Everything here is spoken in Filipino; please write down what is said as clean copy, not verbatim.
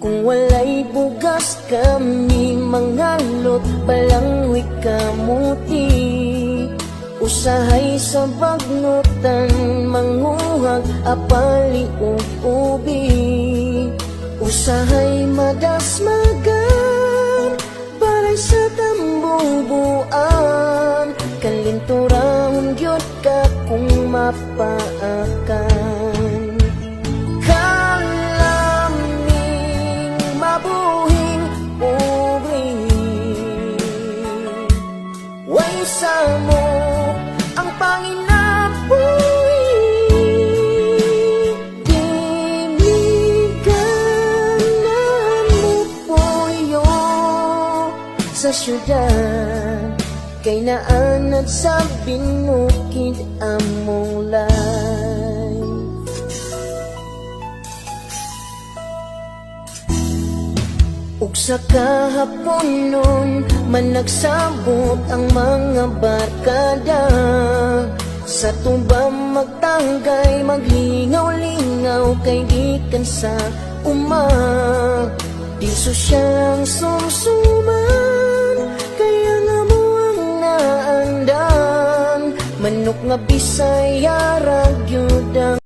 Kung walay bugas kami mangalot, balanghoy kamuti. Usahay sa bagnutan, manguhag apali ug ubi. Usahay madasmagan, balay sa tambubuan. Kalinturahon gyud ka kung mapaakan. Kalaming mabuhing ubri, way sa mo ang panginabuhi. Diliganan mo puyo sa syudad, kay naanad sa binukid among life. Ug sa kahapon nun man nagsabot ang mga barkada, sa tubang magtanggay, maglingaw-lingaw kay gikan sa uma. Di sosyal ang sumsuman, kaya nga mo ang naandan. Manok nga Bisaya